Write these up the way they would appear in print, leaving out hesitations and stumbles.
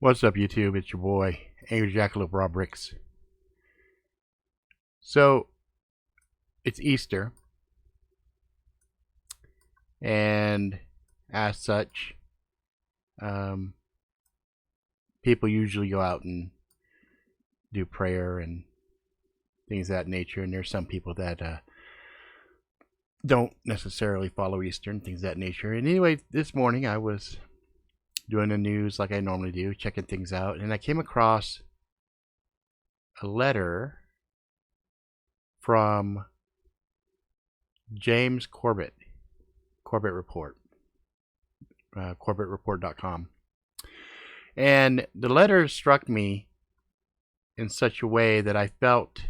What's up, YouTube? It's your boy, Angry Jackalope Rob Ricks. So, it's Easter, and as such, people usually go out and do prayer and things of that nature, and there's some people that don't necessarily follow Easter and things of that nature. And anyway, this morning I was doing the news like I normally do, checking things out, and I came across a letter from James Corbett, Corbett Report, CorbettReport.com. And the letter struck me in such a way that I felt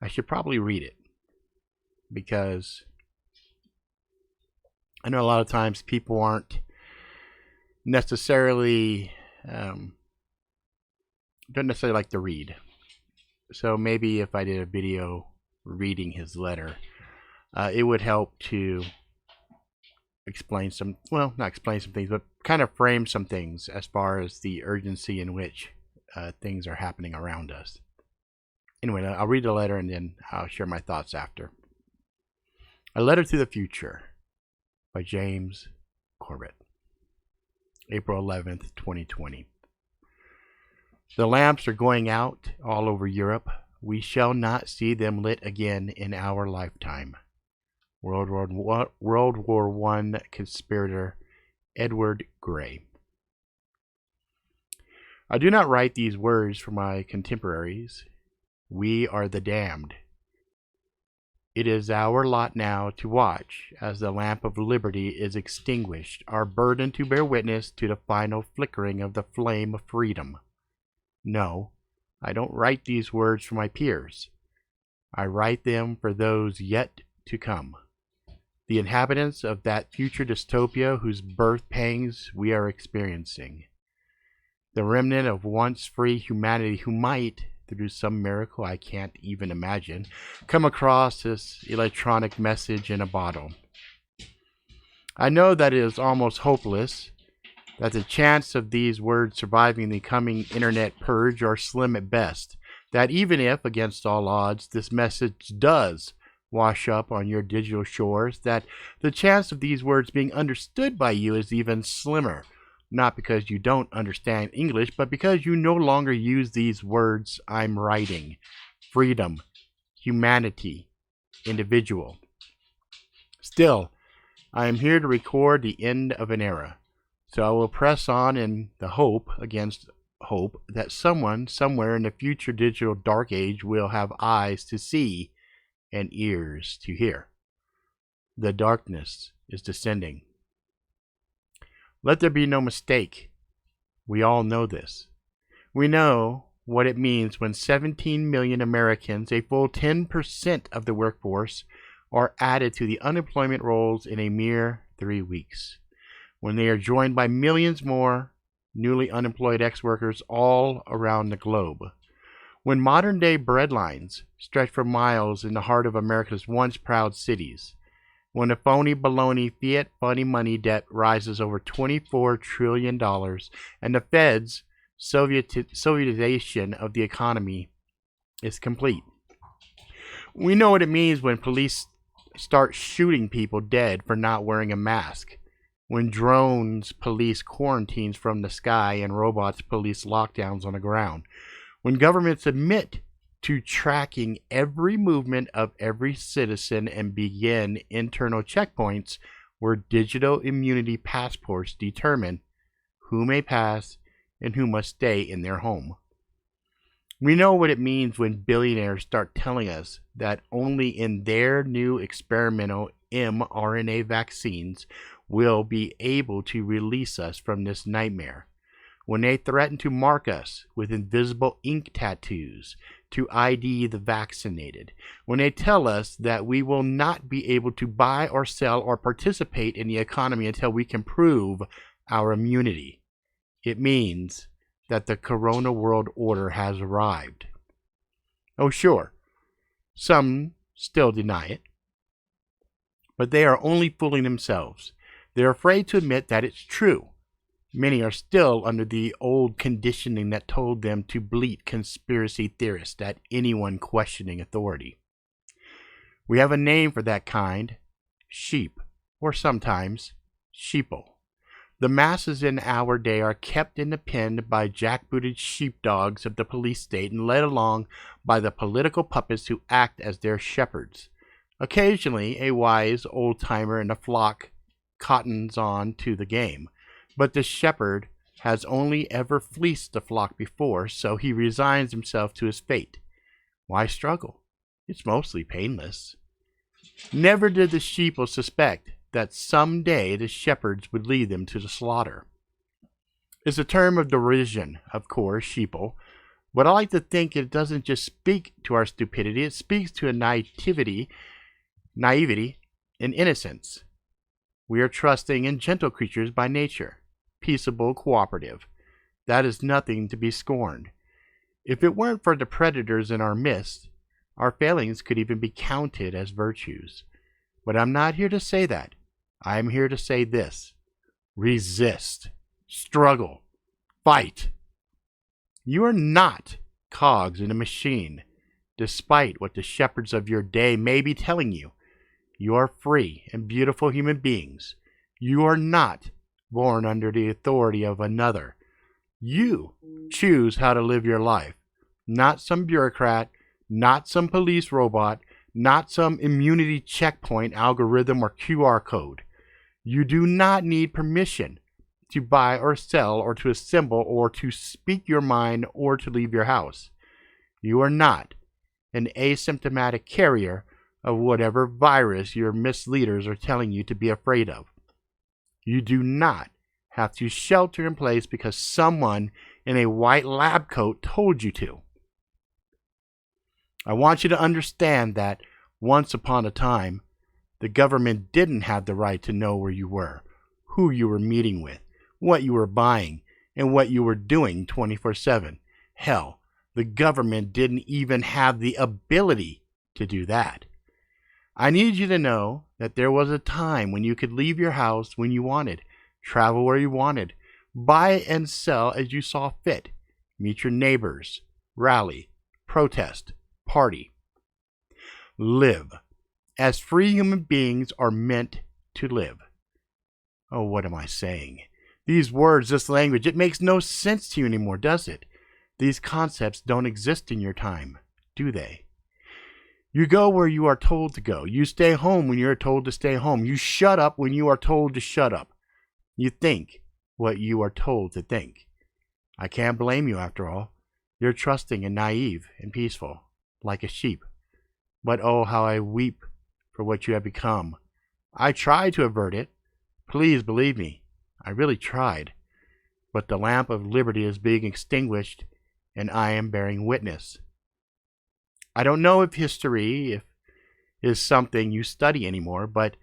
I should probably read it, because I know a lot of times people aren't necessarily don't necessarily like to read. So maybe if I did a video reading his letter, it would help to explain some, well, not explain some things, but kind of frame some things as far as the urgency in which things are happening around us. Anyway, I'll read the letter and then I'll share my thoughts after. A Letter to the Future by James Corbett. April 11th, 2020. The lamps are going out all over Europe. We shall not see them lit again in our lifetime. World War I conspirator Edward Gray. I do not write these words for my contemporaries. We are the damned. It is our lot now to watch as the lamp of liberty is extinguished, our burden to bear witness to the final flickering of the flame of freedom. No, I don't write these words for my peers. I write them for those yet to come, the inhabitants of that future dystopia whose birth pangs we are experiencing. The remnant of once free humanity who might, through some miracle I can't even imagine, come across this electronic message in a bottle. I know that it is almost hopeless, that the chance of these words surviving the coming internet purge are slim at best, that even if, against all odds, this message does wash up on your digital shores, that the chance of these words being understood by you is even slimmer. Not because you don't understand English, but because you no longer use these words I'm writing. Freedom, humanity, individual. Still, I am here to record the end of an era. So I will press on in the hope against hope that someone, somewhere in the future digital dark age will have eyes to see and ears to hear. The darkness is descending. Let there be no mistake. We all know this. We know what it means when 17 million Americans, a full 10% of the workforce, are added to the unemployment rolls in a mere 3 weeks, when they are joined by millions more newly unemployed ex-workers all around the globe. When modern-day breadlines stretch for miles in the heart of America's once proud cities. When the phony baloney fiat funny money debt rises over $24 trillion and the Fed's Sovietization of the economy is complete. We know what it means when police start shooting people dead for not wearing a mask. When drones police quarantines from the sky and robots police lockdowns on the ground. When governments admit to tracking every movement of every citizen and begin internal checkpoints where digital immunity passports determine who may pass and who must stay in their home. We know what it means when billionaires start telling us that only in their new experimental mRNA vaccines will be able to release us from this nightmare. When they threaten to mark us with invisible ink tattoos to ID the vaccinated. When they tell us that we will not be able to buy or sell or participate in the economy until we can prove our immunity. It means that the Corona World Order has arrived. Oh, sure, some still deny it, but they are only fooling themselves. They're afraid to admit that it's true. Many are still under the old conditioning that told them to bleat conspiracy theorists at anyone questioning authority. We have a name for that kind: sheep, or sometimes sheeple. The masses in our day are kept in the pen by jackbooted sheepdogs of the police state and led along by the political puppets who act as their shepherds. Occasionally, a wise old-timer in a flock cottons on to the game, but the shepherd has only ever fleeced the flock before, so he resigns himself to his fate. Why struggle? It's mostly painless. Never did the sheeple suspect that some day the shepherds would lead them to the slaughter. It's a term of derision, of course, sheeple, but I like to think it doesn't just speak to our stupidity, it speaks to a naivety and innocence. We are trusting and gentle creatures by nature, peaceable, cooperative. That is nothing to be scorned. If it weren't for the predators in our midst, our failings could even be counted as virtues. But I'm not here to say that. I am here to say this: resist, struggle, fight. You are not cogs in a machine, despite what the shepherds of your day may be telling you. You are free and beautiful human beings. You are not born under the authority of another. You choose how to live your life, not some bureaucrat, not some police robot, not some immunity checkpoint algorithm or QR code. You do not need permission to buy or sell or to assemble or to speak your mind or to leave your house. You are not an asymptomatic carrier of whatever virus your misleaders are telling you to be afraid of. You do not have to shelter in place because someone in a white lab coat told you to. I want you to understand that once upon a time, the government didn't have the right to know where you were, who you were meeting with, what you were buying, and what you were doing 24/7. Hell, the government didn't even have the ability to do that. I need you to know that there was a time when you could leave your house when you wanted, travel where you wanted, buy and sell as you saw fit, meet your neighbors, rally, protest, party. Live as free human beings are meant to live. Oh, what am I saying? These words, this language, it makes no sense to you anymore, does it? These concepts don't exist in your time, do they? You go where you are told to go. You stay home when you are told to stay home. You shut up when you are told to shut up. You think what you are told to think. I can't blame you after all. You're trusting and naive and peaceful, like a sheep. But oh, how I weep for what you have become. I tried to avert it. Please believe me, I really tried. But the lamp of liberty is being extinguished, and I am bearing witness. I don't know if history is something you study anymore, but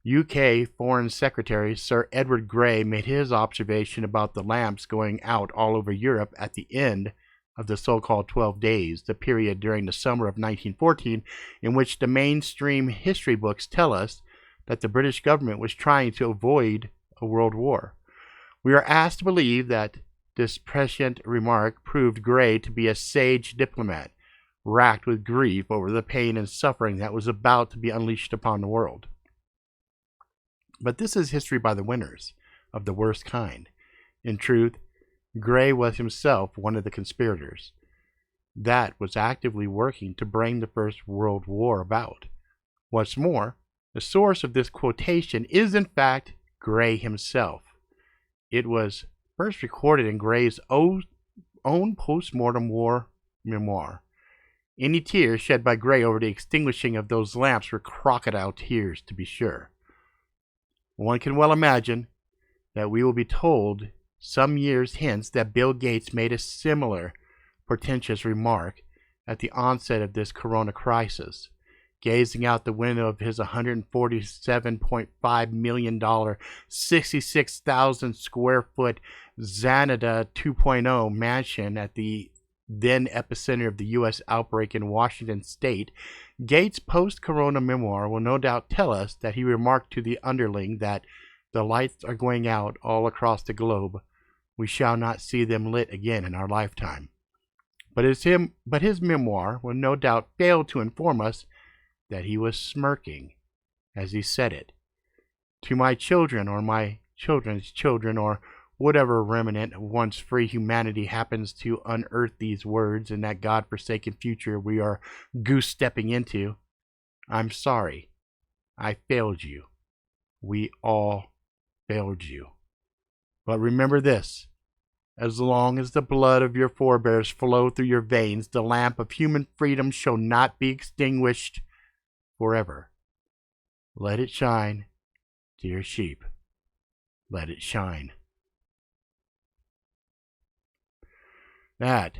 UK Foreign Secretary Sir Edward Grey made his observation about the lamps going out all over Europe at the end of the so-called 12 days, the period during the summer of 1914, in which the mainstream history books tell us that the British government was trying to avoid a world war. We are asked to believe that this prescient remark proved Grey to be a sage diplomat, racked with grief over the pain and suffering that was about to be unleashed upon the world. But this is history by the winners, of the worst kind. In truth, Grey was himself one of the conspirators that was actively working to bring the First World War about. What's more, the source of this quotation is in fact Grey himself. It was first recorded in Grey's own post-mortem war memoir. Any tears shed by Grey over the extinguishing of those lamps were crocodile tears, to be sure. One can well imagine that we will be told some years hence that Bill Gates made a similar portentous remark at the onset of this corona crisis, gazing out the window of his $147.5 million, 66,000 square foot Xanada 2.0 mansion at the then epicenter of the U.S. outbreak in Washington State. Gates' post-corona memoir will no doubt tell us that he remarked to the underling that the lights are going out all across the globe, We shall not see them lit again in our lifetime. But his memoir will no doubt fail to inform us that he was smirking as he said it. To my children, or my children's children, or whatever remnant of once free humanity happens to unearth these words in that God-forsaken future we are goose-stepping into, I'm sorry. I failed you. We all failed you. But remember this. As long as the blood of your forebears flow through your veins, the lamp of human freedom shall not be extinguished forever. Let it shine, dear sheep. Let it shine. That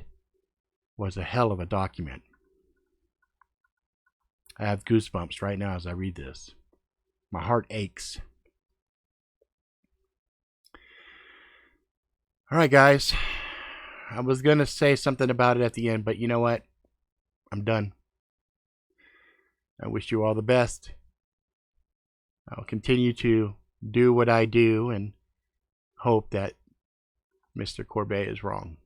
was a hell of a document. I have goosebumps right now as I read this. My heart aches. All right, guys. I was going to say something about it at the end, but you know what? I'm done. I wish you all the best. I'll continue to do what I do and hope that Mr. Corbett is wrong.